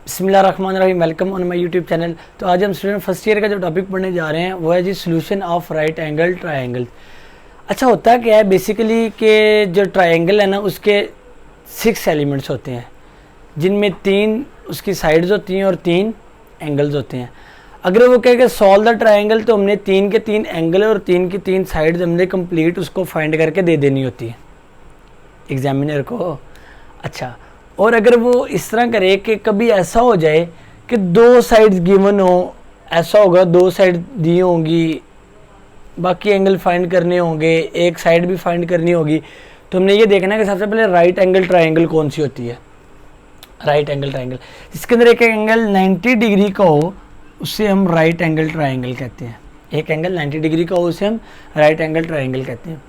बिस्मिल्लाहिर्रहमानिर्रहीम, welcome on my YouTube channel. तो आज हम स्टूडेंट फर्स्ट ईयर का जो टॉपिक पढ़ने जा रहे हैं वो है जी solution of right angle triangle. अच्छा, होता क्या है बेसिकली कि जो ट्रायंगल है ना उसके 6 एलिमेंट्स होते हैं, जिनमें 3 उसकी साइड्स होती हैं और 3 एंगल्स होते हैं। अगर वो कहे कि सॉल्व द ट्रायंगल, तो हमने 3 के 3 एंगल और 3 की 3 साइड्स हमने कंप्लीट उसको फाइंड करके दे देनी होती है एग्जामिनर को। अच्छा, और अगर वो इस तरह करे कि कभी ऐसा हो जाए कि 2 साइड्स गिवन हो, ऐसा होगा 2 साइड दी होंगी, बाकी एंगल फाइंड करने होंगे, एक साइड भी फाइंड करनी होगी, तो हमने ये देखना है कि सबसे पहले राइट एंगल ट्रायंगल कौन सी होती है। राइट एंगल ट्रायंगल, इसके अंदर एक एंगल 90 डिग्री का हो उससे हम राइट एंगल ट्रायंगल कहते हैं। एक एंगल 90 डिग्री का हो उसे हम राइट एंगल ट्रायंगल कहते हैं।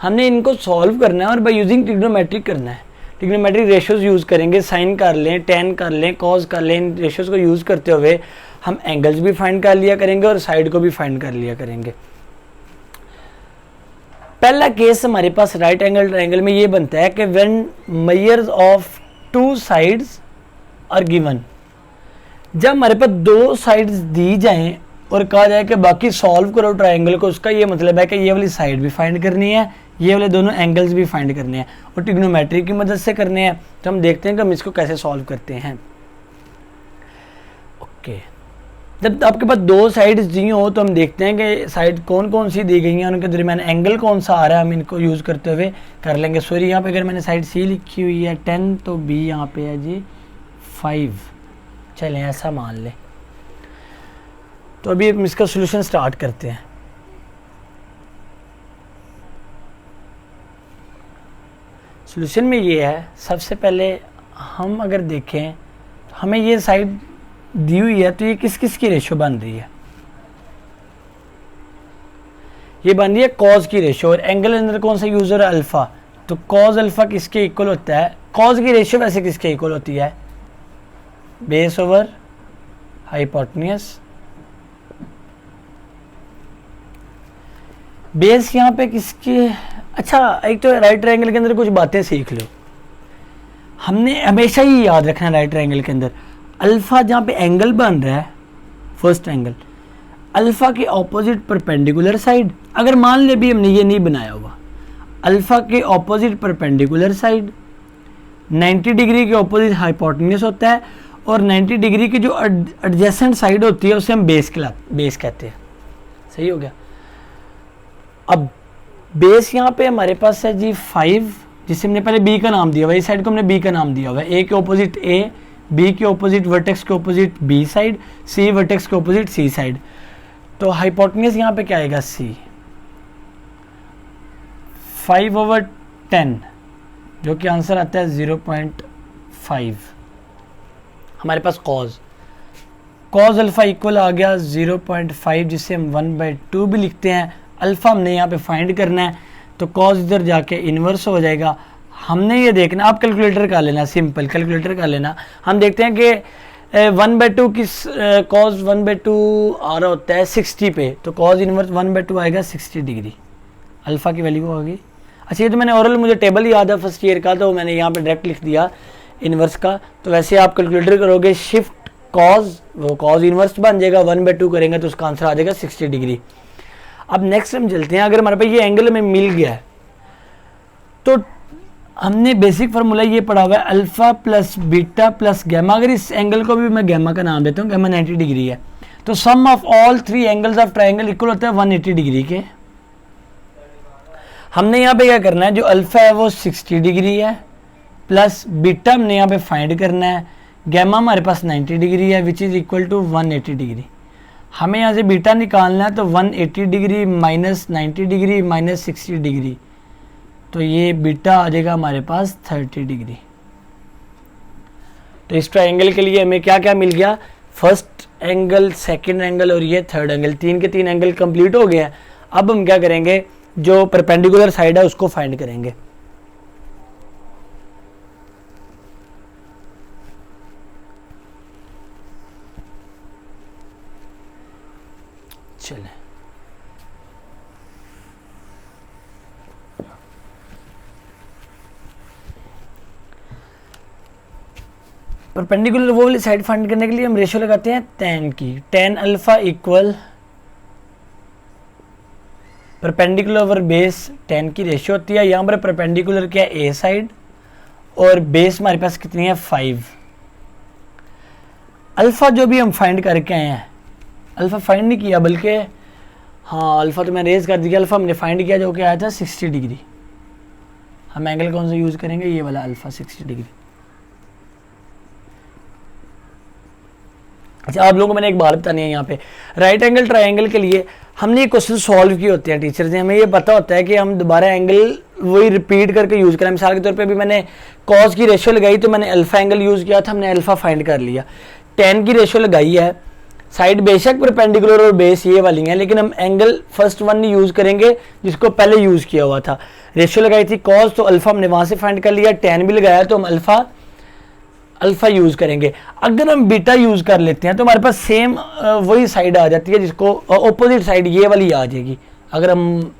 हमने इनको सॉल्व करना है और बाय यूजिंग ट्रिग्नोमेट्रिक करना है। ट्रिग्नोमेट्रिक रेशियोज यूज़ करेंगे, साइन कर लें, टेन कर लें, कॉज कर लें। इन रेशियोज को यूज़ करते हुए हम एंगल्स भी फाइंड कर लिया करेंगे और साइड को भी फाइंड कर लिया करेंगे। पहला केस हमारे पास राइट एंगल ट्रायंगल में ये बनता है कि when measures of 2 sides are given, जब हमारे पास 2 साइड्स दी जाएं और कहा जाए कि बाकी सॉल्व करो ट्रायंगल को, उसका ये मतलब है कि ये वाली साइड भी फाइंड करनी है, ये वाले दोनों एंगल्स भी फाइंड करने हैं और ट्रिग्नोमेट्री की मदद से करने हैं। तो हम देखते हैं कि हम इसको कैसे सॉल्व करते हैं। ओके, जब आपके पास 2 साइड्स दी हो तो हम देखते हैं कि साइड कौन कौन सी दी गई हैं, उनके दरमियान एंगल कौन सा आ रहा है, हम इनको यूज़ करते हुए कर लेंगे। सॉरी, यहाँ पे अगर मैंने साइड सी लिखी हुई है 10 तो बी यहाँ पे है जी 5, चलें ऐसा मान लें। तो अभी हम इसका सोल्यूशन स्टार्ट करते हैं। सोल्यूशन में ये है, सबसे पहले हम अगर देखें हमें ये साइड दी हुई है तो ये किस किस की रेशो बन रही है। ये बन रही है कॉज की रेशो और एंगल अंदर कौन सा यूज हो रहा है, अल्फा। तो कॉज अल्फा किसके इक्वल होता है, कॉज की रेशो वैसे किसके इक्वल होती है, बेस ओवर हाइपोटेन्यूज। बेस यहाँ पे किसकी, अच्छा एक तो राइट ट्रायंगल के अंदर कुछ बातें सीख लो। हमने हमेशा ही याद रखना है राइट ट्रायंगल के अंदर अल्फा जहाँ पे एंगल बन रहा है, फर्स्ट एंगल, अल्फा के ऑपोजिट परपेंडिकुलर साइड, अगर मान ले भी हमने ये नहीं बनाया हुआ, अल्फा के ऑपोजिट परपेंडिकुलर साइड 90 डिग्री के ऑपोजिट हाइपोटेन्यूज होता है और 90 डिग्री की जो एडजेसेंट साइड होती है उसे हम बेस कहते हैं। सही हो गया। अब बेस यहाँ पे हमारे पास है जी 5, जिसे हमने पहले बी का नाम दिया हुआ है, इस साइड को हमने बी का नाम दिया हुआ है। ए के ऑपोजिट ए, बी के ऑपोजिट वर्टेक्स के ऑपोजिट बी साइड, सी वर्टेक्स के ऑपोजिट सी साइड। तो हाइपोटेन्यूज यहाँ पे क्या आएगा, सी 5/10, जो कि आंसर आता है 0.5। हमारे पास कॉज अल्फा इक्वल आ गया 0.5, जिसे हम 1/2 भी लिखते हैं। अल्फा हमने यहाँ पे फाइंड करना है तो कॉज इधर जाके इन्वर्स हो जाएगा। हमने ये देखना, आप कैलकुलेटर कर लेना, सिंपल कैलकुलेटर कर लेना। हम देखते हैं कि 1/2 किस कॉज 1/2 आ रहा होता है 60 पे, तो कॉज इन्वर्स 1/2 आएगा 60 डिग्री। अल्फा की वैल्यू होगी। अच्छा, ये तो मैंने ओरल मुझे टेबल याद है फर्स्ट ईयर का, तो मैंने यहाँ पे डायरेक्ट लिख दिया इन्वर्स का। तो वैसे आप कैलकुलेटर करोगे शिफ्ट कॉज, वो कॉज इन्वर्स बन जाएगा, 1/2 करेंगे तो उसका आंसर आ जाएगा 60 डिग्री। अब नेक्स्ट हम चलते हैं, अगर हमारे पास ये एंगल में मिल गया है तो हमने बेसिक फार्मूला ये पढ़ा हुआ है alpha plus beta plus gamma. अगर इस एंगल को भी मैं गैमा का नाम देता हूँ, गैमा 90 डिग्री है, तो sum of all 3 angles of triangle equal होता है 180 डिग्री के। हमने यहाँ पे क्या करना है, जो अल्फा है वो 60 डिग्री है, प्लस बीटा हमने यहाँ पे फाइंड करना है, गैमा हमारे पास 90 डिग्री है, which is equal to 180 degree. हमें यहाँ से बीटा निकालना है, तो 180 degree minus 90 degree minus 60 degree, तो ये बीटा आ जाएगा हमारे पास 30 डिग्री। तो इस ट्रायंगल के लिए हमें क्या क्या मिल गया, फर्स्ट एंगल, सेकंड एंगल और ये थर्ड एंगल, 3 के 3 एंगल कंप्लीट हो गए हैं। अब हम क्या करेंगे, जो परपेंडिकुलर साइड है उसको फाइंड करेंगे। चलें, परपेंडिकुलर वो वाली साइड फाइंड करने के लिए हम रेशियो लगाते हैं tan की, tan alpha equal perpendicular over base tan की रेशियो होती है। यहाँ पर परपेंडिकुलर क्या है ए साइड और बेस हमारे पास कितनी है 5। अल्फा जो भी हम फाइंड करके आए हैं, अल्फा फाइंड नहीं किया बल्कि हाँ अल्फा तो मैंने रेज कर दिया, अल्फा हमने फाइंड किया जो कि आया था 60 डिग्री। हम एंगल कौन सा यूज़ करेंगे, ये वाला अल्फा 60 डिग्री। अच्छा आप लोगों को मैंने एक बात बतानी है, यहाँ पे राइट एंगल ट्रायंगल के लिए हमने ये क्वेश्चन सॉल्व किए होते हैं टीचर से, हमें ये पता होता है कि हम दोबारा एंगल वही रिपीट करके यूज़ करें। मिसाल के तौर पे अभी मैंने कॉस की रेशियो लगाई तो मैंने अल्फा एंगल यूज़ किया था, हमने अल्फा फाइंड कर लिया। tan की रेशियो लगाई है, साइड बेशक परपेंडिकुलर और बेस ये वाली हैं, लेकिन हम एंगल फर्स्ट वन नहीं यूज़ करेंगे जिसको पहले यूज़ किया हुआ था। रेशियो लगाई थी कॉस तो अल्फा हमने वहाँ से फाइंड कर लिया, tan भी लगाया तो हम अल्फा यूज़ करेंगे। अगर हम बीटा यूज़ कर लेते हैं तो हमारे पास सेम वही साइड आ जाती है जिसको ऑपोजिट साइड ये वाली आ जाएगी अगर हम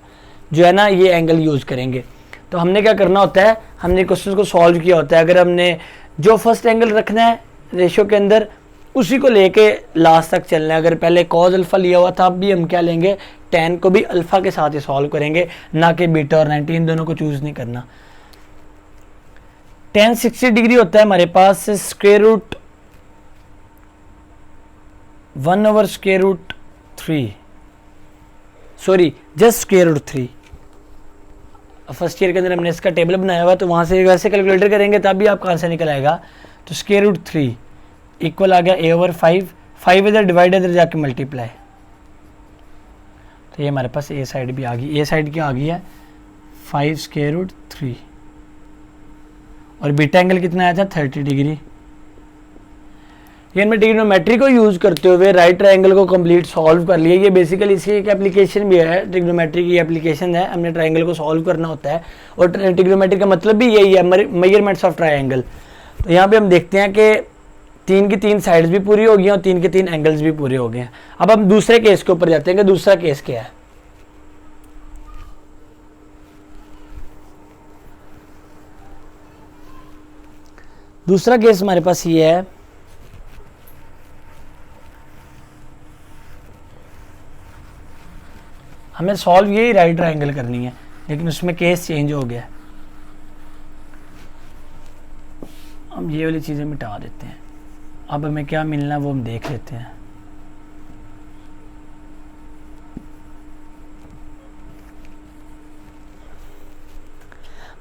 जो है ना ये एंगल यूज़ करेंगे। तो हमने क्या करना होता है, हमने क्वेश्चन को सॉल्व किया होता है। अगर हमने जो फर्स्ट एंगल रखना है रेशियो के अंदर उसी को लेके लास्ट तक चलना है। अगर पहले कॉज अल्फा लिया हुआ था, अब भी हम क्या लेंगे tan को भी अल्फा के साथ ही सॉल्व करेंगे, ना कि बीटा और 90 इन दोनों को चूज़ नहीं करना। tan 60 डिग्री होता है हमारे पास square root 1/√3, sorry just square root 3। First year के अंदर हमने इसका टेबल बनाया हुआ तो वहाँ से वैसे कैलकुलेटर करेंगे तब भी आपका आंसर निकल आएगा। तो स्क्वायर रूट 3 इक्वल आ गया a/5, 5 इधर डिवाइड इधर जाके मल्टीप्लाई, तो ये हमारे पास ए साइड भी आ गई। ए साइड क्या आ गई है 5 स्क्वायर रूट 3 और बीटा एंगल कितना आया था 30 डिग्री। ये मैं ट्रिग्नोमेट्री को यूज़ करते हुए राइट ट्रायंगल को कंप्लीट सॉल्व कर लिया। ये बेसिकली इसकी एक एप्लीकेशन भी है, ट्रिग्नोमेट्री की एप्लीकेशन है, हमने ट्रायंगल को सॉल्व करना होता है और ट्रिग्नोमेट्री का मतलब भी यही है, मेजरमेंट्स ऑफ ट्रायंगल। तो यहाँ पे हम देखते हैं कि 3 की 3 साइड्स भी पूरी हो गई और 3 के 3 एंगल्स भी पूरे हो गए हैं। अब हम दूसरे केस के ऊपर जाते हैं कि दूसरा केस क्या है। दूसरा केस हमारे पास ये है, हमें सॉल्व यही राइट ट्रायंगल करनी है लेकिन उसमें केस चेंज हो गया। हम ये वाली चीज़ें मिटा देते हैं, अब हमें क्या मिलना है वो हम देख लेते हैं।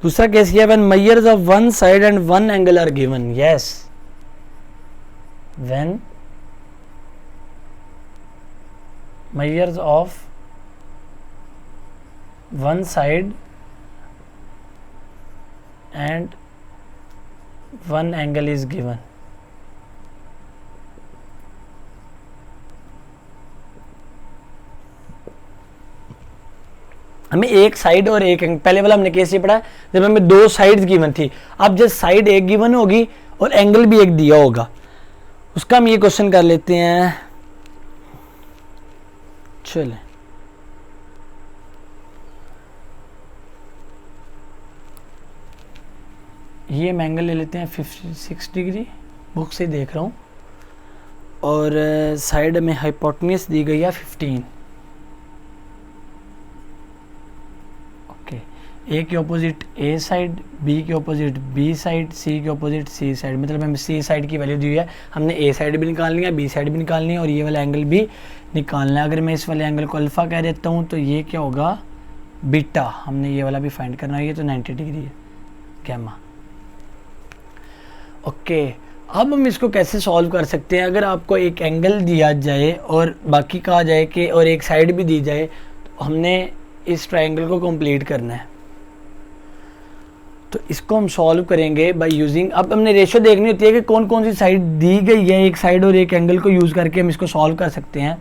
दूसरा केस ये है when measures of one side and one angle are given. Yes, when measures of one side and one angle is given. हमें एक साइड और एक एंगल, पहले वाला हमने केस ये पढ़ा जब हमें 2 साइड्स गिवन थी, अब जब साइड एक गिवन होगी और एंगल भी एक दिया होगा उसका हम ये क्वेश्चन कर लेते हैं। चले ये हम एंगल ले लेते हैं 56 डिग्री, बुक से देख रहा हूँ, और साइड में हाइपोटेन्यूज दी गई है 15। ओके, ए के ऑपोजिट ए साइड, बी के ऑपोजिट बी साइड, सी के ऑपोजिट सी साइड, मतलब हमें सी साइड की वैल्यू दी है, हमने ए साइड भी निकालनी है, बी साइड भी निकालनी है और ये वाला एंगल भी निकालना है। अगर मैं इस वाले एंगल को अल्फ़ा कह देता हूँ तो ये क्या होगा बीटा, हमने ये वाला भी फाइंड करना है, ये तो 90 डिग्री है गैमा। ओके, अब हम इसको कैसे सॉल्व कर सकते हैं। अगर आपको एक एंगल दिया जाए और बाकी कहा जाए कि और एक साइड भी दी जाए तो हमने इस ट्रायंगल को कंप्लीट करना है, तो इसको हम सॉल्व करेंगे बाय यूजिंग, अब हमने रेशियो देखनी होती है कि कौन कौन सी साइड दी गई है, एक साइड और एक एंगल को यूज़ करके हम इसको सॉल्व कर सकते हैं।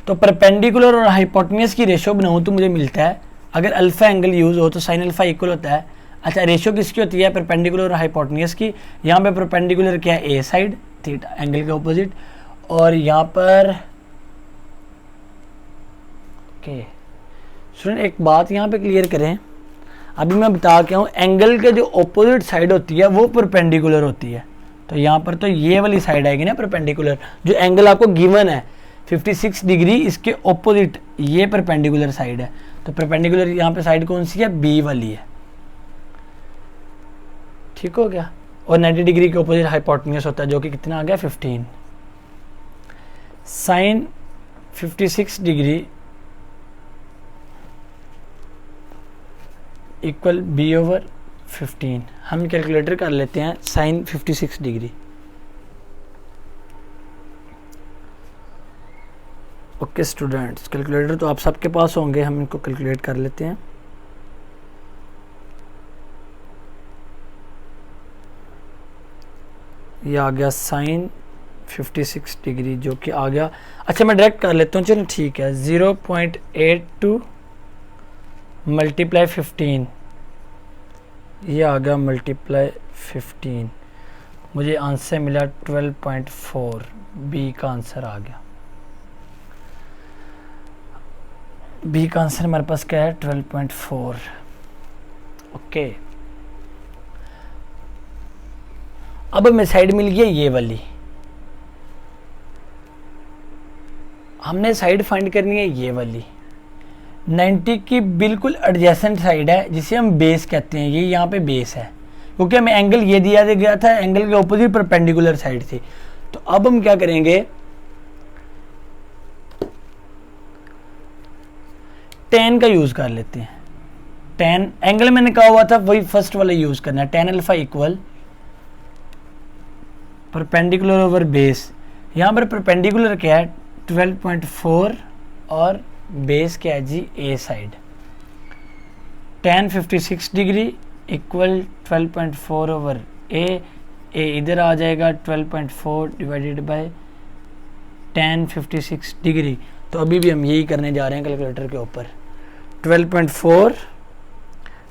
तो परपेंडिकुलर और हाइपोटेन्यूज की रेशियो बनाऊँ तो मुझे मिलता है, अगर अल्फा एंगल यूज़ हो तो साइन अल्फा इक्वल होता है। अच्छा, रेशियो किसकी होती है परपेंडिकुलर और हाइपोटेन्यूज की। यहाँ पे परपेंडिकुलर क्या है ए साइड थीटा एंगल के ऑपोजिट, और यहाँ पर ओके स्टूडेंट एक बात यहाँ पे क्लियर करें, अभी मैं बता के हूँ एंगल के जो ऑपोजिट साइड होती है वो परपेंडिकुलर होती है। तो यहाँ पर तो ये वाली साइड आएगी ना परपेंडिकुलर, जो एंगल आपको गिवन है 56 डिग्री, इसके ऑपोजिट ये परपेंडिकुलर साइड है। तो परपेंडिकुलर यहाँ पे साइड कौन सी है, बी वाली है। ठीक हो गया। और 90 डिग्री के ऑपोजिट हाइपोटेन्यूज होता है, जो कि कितना आ गया 15। Sine 56 degree equal b over 15। हम कैलकुलेटर कर लेते हैं sine 56 degree. Okay students, calculator तो आप सबके पास होंगे, हम इनको कैलकुलेट कर लेते हैं। ये आ गया साइन 56 डिग्री, जो कि आ गया, अच्छा मैं डायरेक्ट कर लेता हूँ, चलो ठीक है, 0.82 मल्टीप्लाई 15, ये आ गया मल्टीप्लाई 15, मुझे आंसर मिला 12.4, बी का आंसर आ गया। बी का आंसर हमारे पास क्या है 12.4। ओके, अब हमें साइड मिल गई ये वाली, हमने साइड फाइंड करनी है ये वाली 90 की बिल्कुल एडजेसेंट साइड है, जिसे हम बेस कहते हैं। ये यहाँ पे बेस है, क्योंकि हमें एंगल ये दिया गया था, एंगल के ऑपोजिट परपेंडिकुलर साइड थी। तो अब हम क्या करेंगे, tan का यूज कर लेते हैं। tan एंगल मैंने कहा हुआ था वही फर्स्ट वाला यूज करना है, tan alpha equal perpendicular over base. यहाँ पर परपेंडिकुलर क्या है 12.4 और बेस क्या है जी a side. tan 56 degree equal 12.4 over a इधर आ जाएगा 12.4 डिवाइडेड बाय tan 56 डिग्री। तो अभी भी हम यही करने जा रहे हैं कैलकुलेटर के ऊपर, 12.4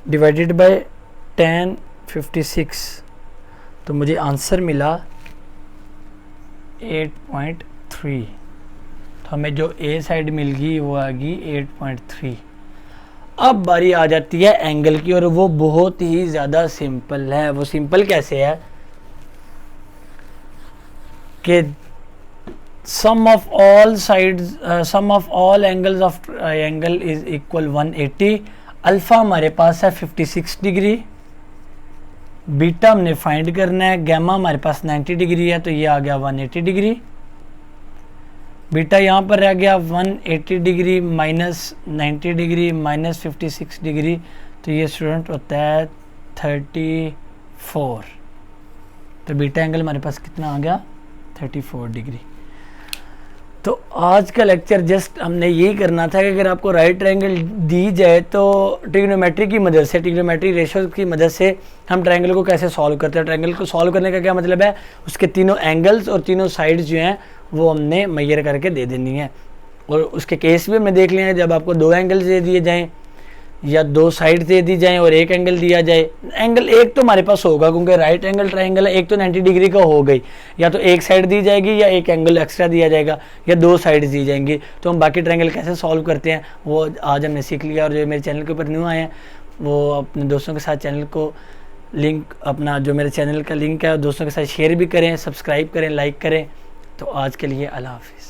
डिवाइडेड बाय tan 56, तो मुझे आंसर मिला 8.3। तो हमें जो ए साइड मिल गई वो आ गई 8.3। अब बारी आ जाती है एंगल की, और वो बहुत ही ज़्यादा सिंपल है। वो सिंपल कैसे है कि sum of all sides, sum of all angles of triangle is equal 180। Alpha हमारे पास है 56 डिग्री, बीटा हमने फाइंड करना है, गैमा हमारे पास 90 डिग्री है, तो ये आ गया 180 डिग्री। बीटा यहाँ पर रह गया 180 degree minus 90 degree minus 56 degree, तो ये स्टूडेंट होता है 34। तो बीटा एंगल हमारे पास कितना आ गया 34 डिग्री। तो आज का लेक्चर जस्ट हमने यही करना था कि अगर आपको राइट ट्रायंगल दी जाए तो ट्रिग्नोमेट्री की मदद से, ट्रिग्नोमेट्री रेशियो की मदद से हम ट्रायंगल को कैसे सॉल्व करते हैं। ट्रायंगल को सॉल्व करने का क्या मतलब है, उसके तीनों एंगल्स और तीनों साइड्स जो हैं वो हमने मेजर करके दे देनी है। और उसके केस भी हमने देख लिया है, जब आपको 2 एंगल्स दे दिए जाएँ या 2 साइड दे दी जाए और 1 एंगल दिया जाए। एंगल एक तो हमारे पास होगा, क्योंकि राइट एंगल ट्रायंगल है, एक तो 90 डिग्री का हो गई, या तो एक साइड दी जाएगी या एक एंगल एक्स्ट्रा दिया जाएगा या 2 साइड्स दी जाएंगी। तो हम बाकी ट्रायंगल कैसे सॉल्व करते हैं वो आज हमने सीख लिया। और जो मेरे चैनल के ऊपर न्यू आए हैं वो अपने दोस्तों के साथ चैनल को लिंक, अपना जो मेरे चैनल का लिंक है दोस्तों के साथ शेयर भी करें, सब्सक्राइब करें, लाइक करें। तो आज के लिए अल्लाह हाफ़िज़।